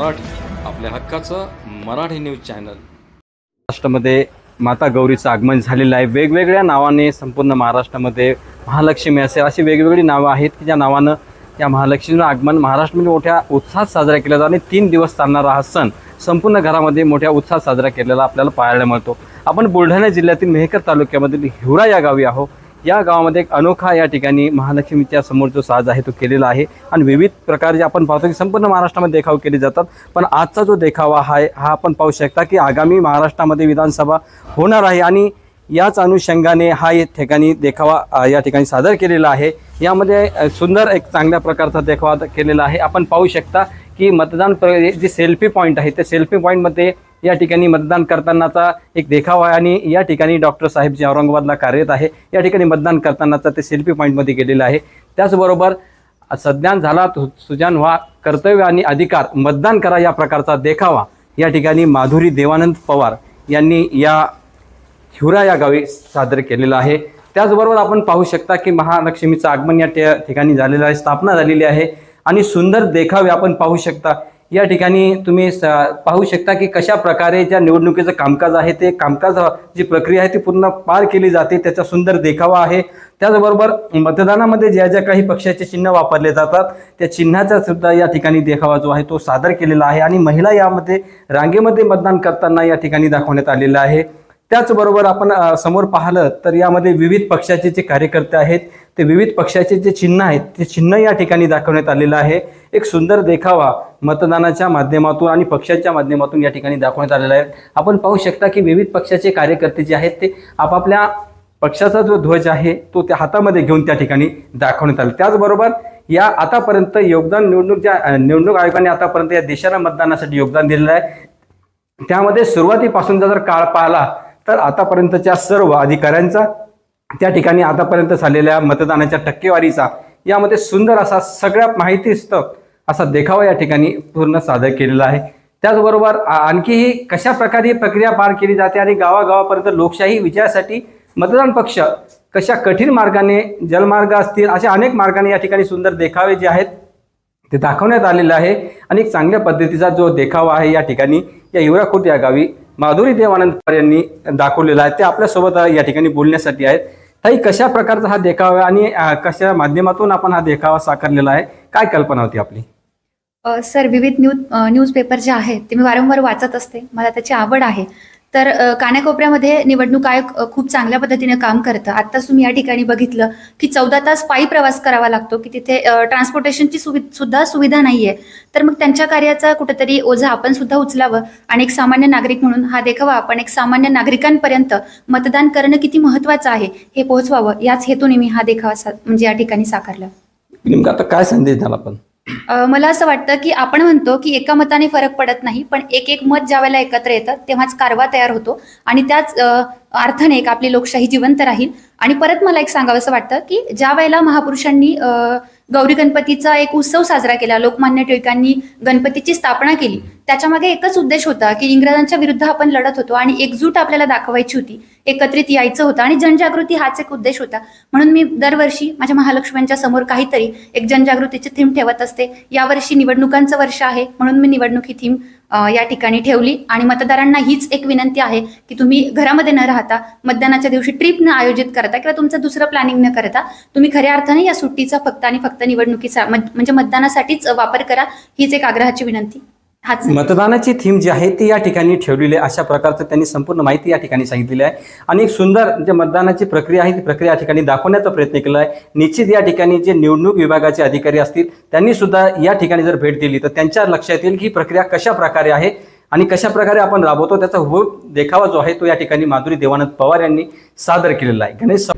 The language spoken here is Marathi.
मराठी, आपल्या हक्काचं मराठी न्यूज चॅनल। महाराष्ट्रामध्ये माता गौरीचं आगमन झालेलं आहे। वेगवेगळ्या नावाने संपूर्ण महाराष्ट्रामध्ये महालक्ष्मी अशी वेगवेगळी नावं आहेत की ज्या नावानं या महालक्ष्मीचं आगमन महाराष्ट्रामध्ये मोठ्या उत्साहात साजरा केला जातो आणि 3 दिवस चालणारा हा सण संपूर्ण घरामध्ये मोठ्या उत्साहात साजरा केलेला आपल्याला पाहायला मिळतो। आपण बुलढाणा जिल्ह्यातील मेहकर तालुक्यामधील हिवरा या गावी आहोत। या गावामध्ये एक अनोखा या ठिकाणी महालक्ष्मीच्या समोर जो साज आहे तो केलेला आहे आणि विविध प्रकारचे आपण पाहतो की संपूर्ण महाराष्ट्रामध्ये देखाव केले जातात। पण आजचा जो देखावा आहे हा आपण पाहू शकता की आगामी महाराष्ट्रामध्ये विधानसभा होणार आहे आणि याच अनुषंगाने हा या ठिकाणी देखावा या ठिकाणी सादर केलेला आहे। यामध्ये सुंदर एक चांगल्या प्रकारचा देखावा केलेला आहे। आपण पाहू शकता की मतदान जे सेल्फी पॉईंट आहे त्या सेल्फी पॉईंटमध्ये या ठिकाणी मतदान करतानाचा एक देखावा आहे आणि या ठिकाणी डॉक्टर साहेब जे औरंगाबादला कार्यरत आहे या ठिकाणी मतदान करतानाचा ते सेल्फी पॉईंटमध्ये गेलेलं आहे। त्याचबरोबर सज्ञान झाला सुजान व्हा, कर्तव्य आणि अधिकार, मतदान करा या प्रकारचा देखावा या ठिकाणी माधुरी देवानंद पवार यांनी या हिवरा या गावी सादर केलेला आहे। त्याचबरोबर आपण पाहू शकता की महालक्ष्मीचं आगमन या ठिकाणी झालेलं आहे, स्थापना झालेली आहे आणि सुंदर देखावे आपण पाहू शकता। या ठिकाणी तुम्ही पाहू शकता की कशा प्रकारे ज्या निवडणुकीचं कामकाज आहे ते कामकाज जी प्रक्रिया आहे ती पूर्ण पार केली जाते, त्याचा सुंदर देखावा आहे। त्याचबरोबर मतदानामध्ये ज्या ज्या काही पक्षाचे चिन्ह वापरले जातात त्या चिन्हाचा सुद्धा या ठिकाणी देखावा जो आहे तो सादर केलेला आहे आणि महिला यामध्ये रांगेमध्ये मतदान करताना या ठिकाणी दाखवण्यात आलेलं आहे। त्याचबरोबर आपण समोर पाहिलं तर यामध्ये विविध पक्षाचे जे कार्यकर्ते आहेत ते विविध पक्षाचे जे चिन्ह आहेत ते चिन्ह या ठिकाणी दाखवण्यात आलेलं आहे। एक सुंदर देखावा मतदानाच्या माध्यमातून आणि पक्षाच्या माध्यमातून या ठिकाणी दाखवण्यात आलेला आहे। आपण पाहू शकता की विविध पक्षाचे कार्यकर्ते जे आहेत ते आपापल्या पक्षाचा जो ध्वज आहे तो त्या हातामध्ये घेऊन त्या ठिकाणी दाखवण्यात आला। त्याचबरोबर या आतापर्यंत निवडणूक आयोगाने आतापर्यंत या देशाला मतदानासाठी योगदान दिलेलं आहे। त्यामध्ये सुरुवातीपासून जर काळ पाहिला तर आतापर्यंतच्या सर्व अधिकाऱ्यांचा त्या ठिकाणी आतापर्यंत झालेल्या मतदानाच्या टक्केवारीचा यामध्ये सुंदर असा सगळ्या माहितीस्तव असा देखावा या ठिकाणी पूर्ण सादर केलेला आहे। त्याचबरोबर आणखीही कशा प्रकारे ही प्रक्रिया पार केली जाते आणि गावागावापर्यंत लोकशाही विजयासाठी मतदान पक्ष कशा कठीण मार्गाने, जलमार्ग असतील अशा अनेक मार्गाने या ठिकाणी सुंदर देखावे जे आहेत ते दाखवण्यात आलेलं आहे आणि एक चांगल्या पद्धतीचा जो देखावा आहे या ठिकाणी या हिवरा खुर्द या गावी माधुरी देवानंद पवार यांनी दाखवलेला आहे। ते आपल्यासोबत या ठिकाणी बोलण्यासाठी आहेत। ताई, कशा प्रकारचा हा देखावा आणि कशा माध्यमातून आपण हा देखावा साकारलेला आहे, काय कल्पना होती आपली? सर, विविध न्यूजपेपर जे आहेत ते मी वारंवार वाचत असते, मला त्याची आवड आहे। तर कानाकोपऱ्यामध्ये निवडणूक आयोग खूप चांगल्या पद्धतीने काम करतं। आत्ताच तुम्ही या ठिकाणी बघितलं की 14 तास पायी प्रवास करावा लागतो, की तिथे ट्रान्सपोर्टेशनची सुद्धा सुविधा नाहीये। तर मग त्यांच्या कार्याचा कुठेतरी ओझा आपण सुद्धा उचलावं आणि एक सामान्य नागरिक म्हणून हा देखावा आपण एक सामान्य नागरिकांपर्यंत मतदान करणं किती महत्त्वाचं आहे हे पोहोचवावं, याच हेतूने मी हा देखावा म्हणजे या ठिकाणी साकारला। नेमका आता काय संदेश द्याल आपण? मला असं वाटतं की आपण म्हणतो की एका मताने फरक पडत नाही, पण एक मत ज्या वेळेला एकत्र येतं तेव्हाच कारवा तयार होतो आणि त्याच अर्थाने एक आपली लोकशाही जिवंत राहील। आणि परत मला एक सांगावंसं वाटतं की ज्या वेळेला महापुरुषांनी गौरी गणपतीचा एक उत्सव साजरा केला, लोकमान्य टिळकांनी गणपतीची स्थापना केली, त्याच्यामागे एकच उद्देश होता की इंग्रजांच्या विरुद्ध आपण लढत होतो आणि एकजूट आपल्याला दाखवायची होती, एकत्रित यायचं होतं आणि जनजागृती हाच एक उद्देश होता। म्हणून मी दरवर्षी माझ्या महालक्ष्म्यांच्या समोर काहीतरी एक जनजागृतीची थीम ठेवत असते। यावर्षी निवडणुकांचं वर्ष आहे म्हणून मी निवडणूक ही थीम या ठिकाणी ठेवली आणि मतदारांना हीच एक विनंती आहे की तुम्ही घरामध्ये न राहता मतदानाच्या दिवशी ट्रिप न आयोजित करता किंवा तुमचं दुसरं प्लॅनिंग न करता तुम्ही खऱ्या अर्थाने या सुट्टीचा फक्त आणि फक्त निवडणुकीचा म्हणजे मतदानासाठीच वापर करा, हीच एक आग्रहाची विनंती। मतदानाची थीम जी आहे ती या ठिकाणी ठेवलेली आहे, अशा प्रकारचं त्यांनी संपूर्ण माहिती या ठिकाणी सांगितलेली आहे आणि एक सुंदर जे मतदानाची प्रक्रिया आहे ती प्रक्रिया या ठिकाणी दाखवण्याचा प्रयत्न केला आहे। निश्चित या ठिकाणी जे निवडणूक विभागाचे अधिकारी असतील त्यांनी सुद्धा या ठिकाणी जर भेट दिली तर त्यांच्या लक्षात येईल की प्रक्रिया कशा प्रकारे आहे आणि कशा प्रकारे आपण राबवतो, त्याचा देखावा जो आहे तो या ठिकाणी माधुरी देवानंद पवार यांनी सादर केलेला आहे। गणेश